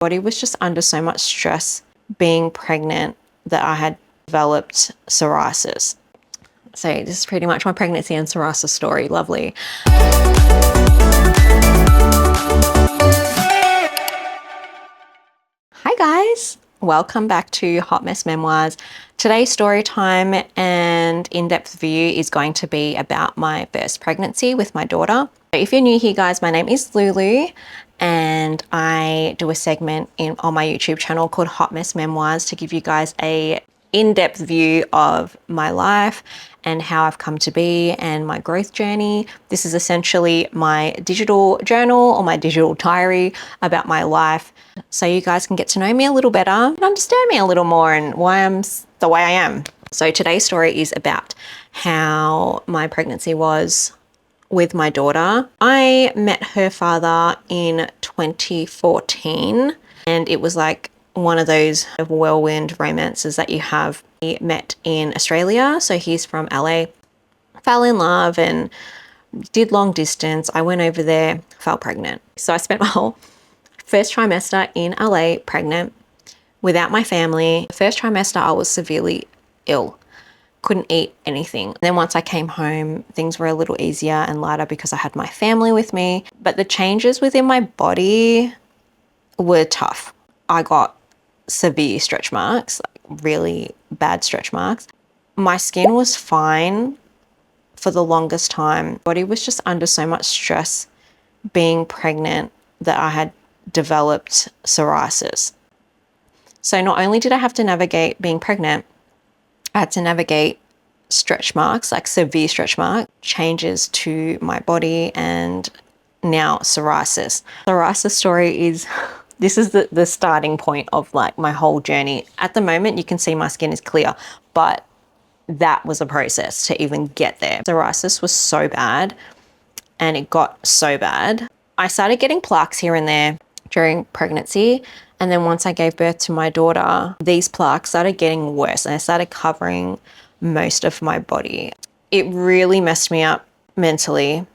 Body was just under so much stress being pregnant that I had developed psoriasis. So this is pretty much my pregnancy and psoriasis story. Lovely. Hi guys, welcome back to Hot Mess Memoirs. Today's story time and in-depth view is going to be about my first pregnancy with my daughter. If you're new here guys, my name is Lulu and I do a segment on my YouTube channel called Hot Mess Memoirs to give you guys a in-depth view of my life and how I've come to be and my growth journey. This is essentially my digital journal or my digital diary about my life, so you guys can get to know me a little better and understand me a little more and why I'm the way I am. So today's story is about how my pregnancy was with my daughter. I met her father in 2014 and it was like one of those whirlwind romances that you have. We met in Australia, so he's from LA, fell in love and did long distance. I went over there, fell pregnant. So I spent my whole first trimester in LA pregnant without my family. The first trimester I was severely ill, couldn't eat anything. And then once I came home, things were a little easier and lighter because I had my family with me. But the changes within my body were tough. I got severe stretch marks, like really bad stretch marks. My skin was fine for the longest time. Body was just under so much stress being pregnant that I had developed psoriasis. So not only did I have to navigate being pregnant, I had to navigate stretch marks, like severe stretch mark, changes to my body, and now psoriasis. Psoriasis story is, this is the starting point of like my whole journey. At the moment, you can see my skin is clear, but that was a process to even get there. Psoriasis was so bad and it got so bad. I started getting plaques here and there during pregnancy. And then once I gave birth to my daughter, these plaques started getting worse and I started covering most of my body. It really messed me up mentally.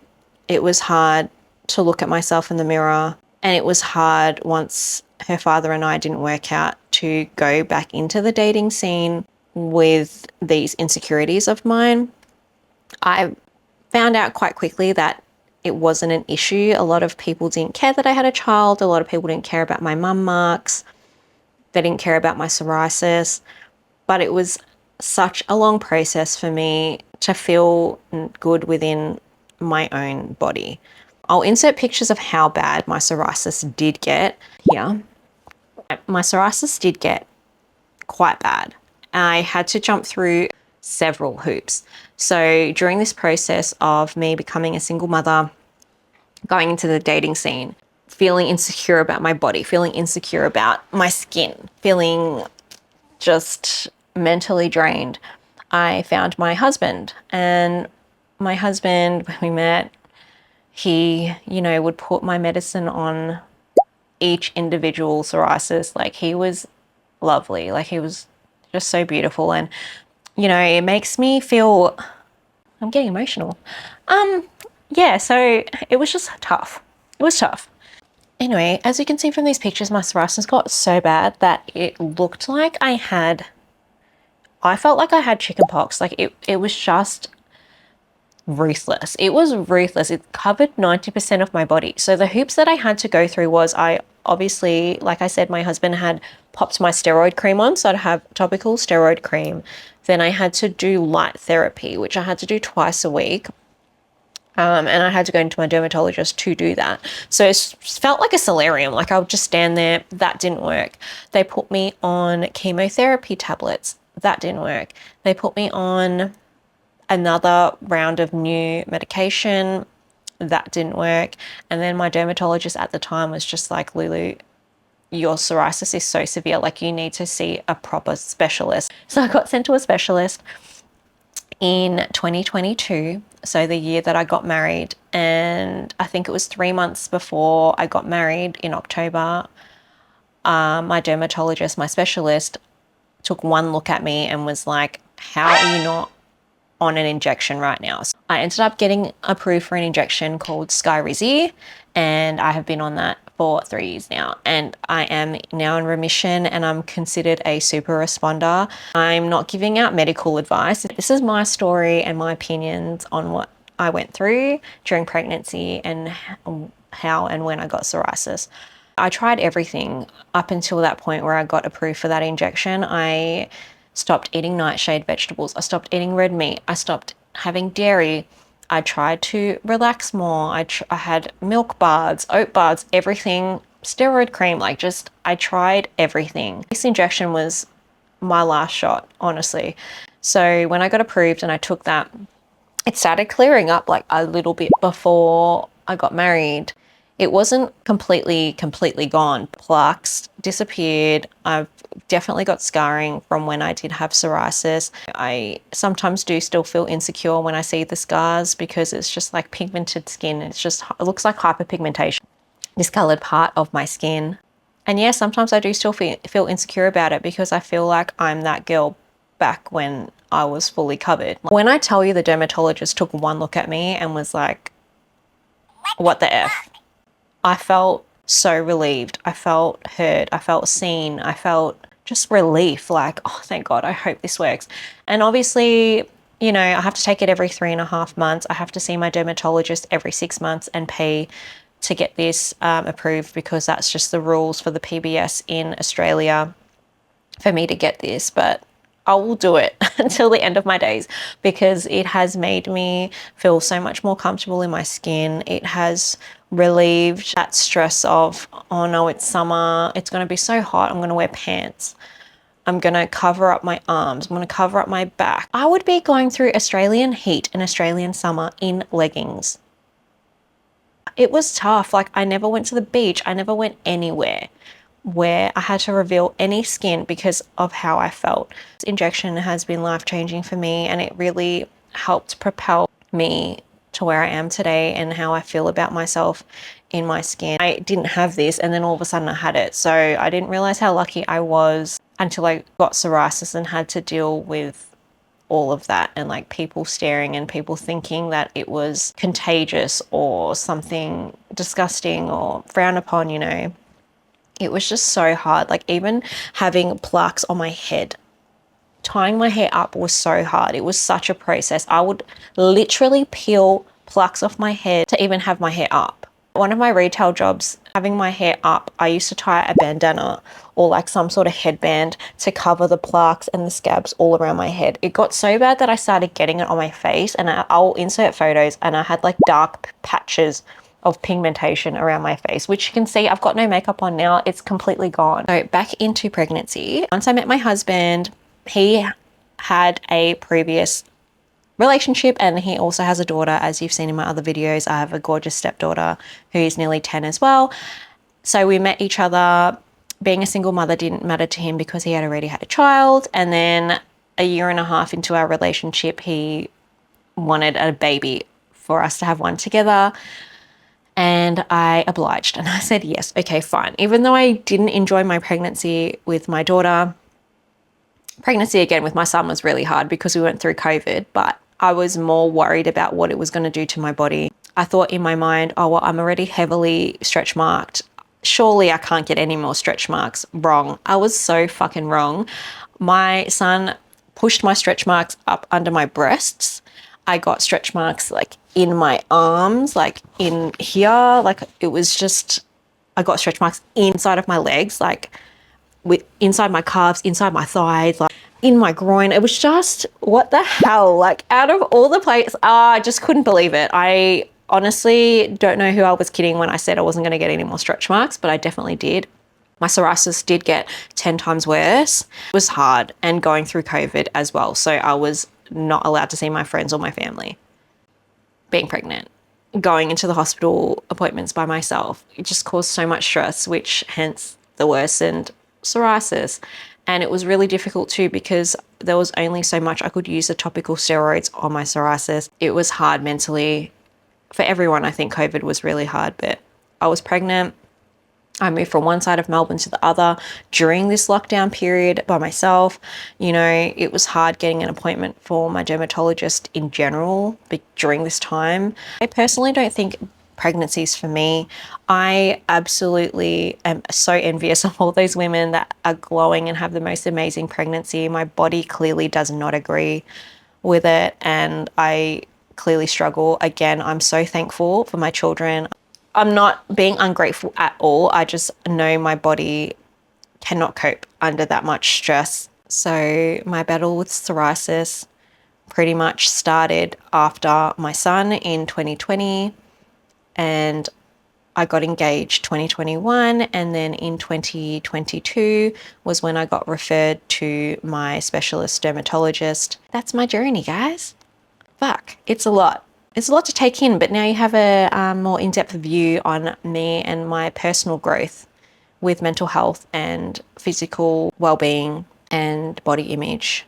It was hard to look at myself in the mirror, and it was hard once her father and I didn't work out to go back into the dating scene with these insecurities of mine. I found out quite quickly that it wasn't an issue. A lot of people didn't care that I had a child. A lot of people didn't care about my mum marks. They didn't care about my psoriasis. But it was such a long process for me to feel good within my own body. I'll insert pictures of how bad my psoriasis did get here. My psoriasis did get quite bad. I had to jump through several hoops. So during this process of me becoming a single mother, going into the dating scene, feeling insecure about my body, feeling insecure about my skin, feeling just mentally drained, I found my husband. And my husband, when we met, he, would put my medicine on each individual psoriasis. Like, he was lovely. Like, he was just so beautiful. And it makes me feel, I'm getting emotional. Yeah, so it was just tough. It was tough. Anyway, as you can see from these pictures, my psoriasis got so bad that it looked like I felt like I had chickenpox. Like, it was just ruthless. It was ruthless. It covered 90% of my body. So the hoops that I had to go through was, I obviously, like I said, my husband had popped my steroid cream on, so I'd have topical steroid cream. Then I had to do light therapy, which I had to do twice a week. And I had to go into my dermatologist to do that. So it felt like a solarium. Like, I would just stand there. That didn't work. They put me on chemotherapy tablets. That didn't work. They put me on another round of new medication. That didn't work. And then my dermatologist at the time was just like, Lulu, your psoriasis is so severe. Like, you need to see a proper specialist. So I got sent to a specialist in 2022, so the year that I got married. And I think it was 3 months before I got married in October, my dermatologist, my specialist, took one look at me and was like, how are you not on an injection right now? So I ended up getting approved for an injection called Skyrizi, and I have been on that for 3 years now, and I am now in remission and I'm considered a super responder. I'm not giving out medical advice. This is my story and my opinions on what I went through during pregnancy and how and when I got psoriasis. I tried everything up until that point where I got approved for that injection. I stopped eating nightshade vegetables. I stopped eating red meat. I stopped having dairy. I tried to relax more. I had milk baths, oat baths, everything, steroid cream, I tried everything. This injection was my last shot, honestly. So when I got approved and I took that, it started clearing up like a little bit before I got married. It wasn't completely gone. Plaques disappeared. I've definitely got scarring from when I did have psoriasis. I sometimes do still feel insecure when I see the scars because it's just like pigmented skin. It looks like hyperpigmentation, discolored part of my skin. And yeah, sometimes I do still feel insecure about it because I feel like I'm that girl back when I was fully covered. When I tell you the dermatologist took one look at me and was like, what the F? I felt so relieved. I felt heard. I felt seen. I felt just relief, like, oh, thank God, I hope this works. And obviously, you know, I have to take it every 3.5 months. I have to see my dermatologist every 6 months and pay to get this approved because that's just the rules for the PBS in Australia for me to get this. But I will do it until the end of my days because it has made me feel so much more comfortable in my skin. It has relieved that stress of, oh no, it's summer. It's going to be so hot. I'm going to wear pants. I'm going to cover up my arms. I'm going to cover up my back. I would be going through Australian heat and Australian summer in leggings. It was tough. Like, I never went to the beach. I never went anywhere where I had to reveal any skin because of how I felt. This injection has been life-changing for me and it really helped propel me to where I am today and how I feel about myself in my skin. I didn't have this and then all of a sudden I had it. So I didn't realize how lucky I was until I got psoriasis and had to deal with all of that and like people staring and people thinking that it was contagious or something disgusting or frowned upon, you know. It was just so hard. Like, even having plaques on my head, tying my hair up was so hard. It was such a process. I would literally peel plaques off my head to even have my hair up. One of my retail jobs, having my hair up, I used to tie a bandana or like some sort of headband to cover the plaques and the scabs all around my head. It got so bad that I started getting it on my face, and I'll insert photos, and I had like dark patches of pigmentation around my face, which you can see I've got no makeup on now. It's completely gone. So back into pregnancy. Once I met my husband, he had a previous relationship and he also has a daughter. As you've seen in my other videos, I have a gorgeous stepdaughter who is nearly 10 as well. So we met each other. Being a single mother didn't matter to him because he had already had a child. And then 1.5 years into our relationship, he wanted a baby for us to have one together. And I obliged and I said, yes, okay, fine. Even though I didn't enjoy my pregnancy with my daughter, pregnancy again with my son was really hard because we went through COVID, but I was more worried about what it was going to do to my body. I thought in my mind, oh, well, I'm already heavily stretch marked. Surely I can't get any more stretch marks. Wrong. I was so fucking wrong. My son pushed my stretch marks up under my breasts. I got stretch marks like in my arms, like in here, like it was just, I got stretch marks inside of my legs, like inside my calves, inside my thighs, like in my groin. It was just, what the hell? Like, out of all the places, I just couldn't believe it. I honestly don't know who I was kidding when I said I wasn't going to get any more stretch marks, but I definitely did. My psoriasis did get 10 times worse. It was hard, and going through COVID as well. So I was not allowed to see my friends or my family. Being pregnant, going into the hospital appointments by myself, it just caused so much stress, which hence the worsened psoriasis. And it was really difficult too because there was only so much I could use the topical steroids on my psoriasis. It was hard mentally for everyone. I think COVID was really hard, but I was pregnant. I moved from one side of Melbourne to the other during this lockdown period by myself. You know, it was hard getting an appointment for my dermatologist in general during this time. I personally don't think pregnancies for me. I absolutely am so envious of all those women that are glowing and have the most amazing pregnancy. My body clearly does not agree with it, and I clearly struggle. Again, I'm so thankful for my children. I'm not being ungrateful at all. I just know my body cannot cope under that much stress. So my battle with psoriasis pretty much started after my son in 2020, and I got engaged 2021, and then in 2022 was when I got referred to my specialist dermatologist. That's my journey, guys. Fuck, it's a lot. It's a lot to take in, but now you have a more in-depth view on me and my personal growth with mental health and physical well-being and body image.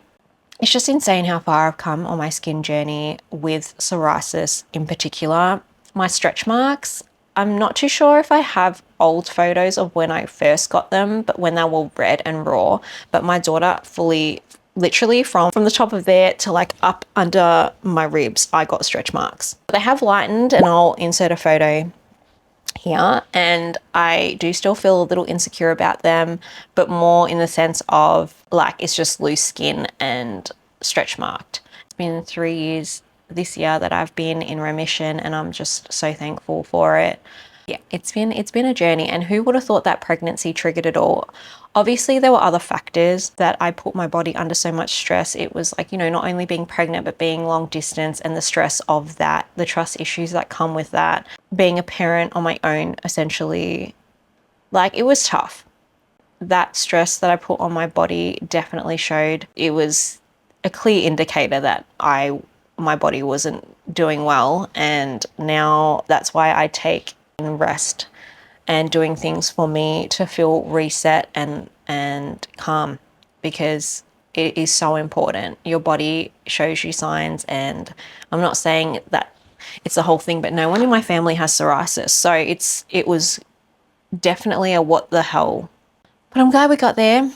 It's just insane how far I've come on my skin journey with psoriasis in particular. My stretch marks, I'm not too sure if I have old photos of when I first got them, but when they were red and raw. But my daughter fully, literally from the top of there to like up under my ribs, I got stretch marks. They have lightened, and I'll insert a photo here, and I do still feel a little insecure about them, but more in the sense of like it's just loose skin and stretch marked. It's been 3 years this year that I've been in remission, and I'm just so thankful for it. Yeah, it's been a journey, and who would have thought that pregnancy triggered it all? Obviously, there were other factors that I put my body under so much stress. It was like, you know, not only being pregnant, but being long distance and the stress of that, the trust issues that come with that, being a parent on my own, essentially. Like, it was tough. That stress that I put on my body definitely showed. It was a clear indicator that my body wasn't doing well, and now that's why I take rest and doing things for me to feel reset and calm, because it is so important. Your body shows you signs, and I'm not saying that it's the whole thing, but no one in my family has psoriasis, so it was definitely a what the hell. But I'm glad we got there.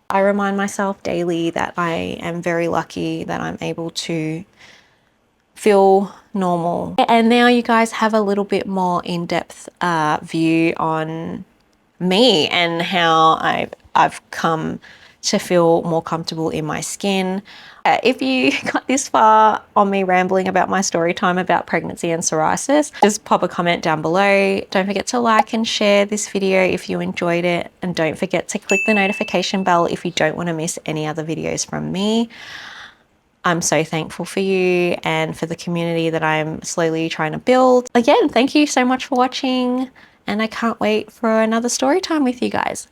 I remind myself daily that I am very lucky that I'm able to feel normal. And now you guys have a little bit more in-depth view on me and how I've come to feel more comfortable in my skin. If you got this far on me rambling about my story time about pregnancy and psoriasis, just pop a comment down below. Don't forget to like and share this video if you enjoyed it, and don't forget to click the notification bell if you don't want to miss any other videos from me. I'm so thankful for you and for the community that I'm slowly trying to build. Again, thank you so much for watching, and I can't wait for another story time with you guys.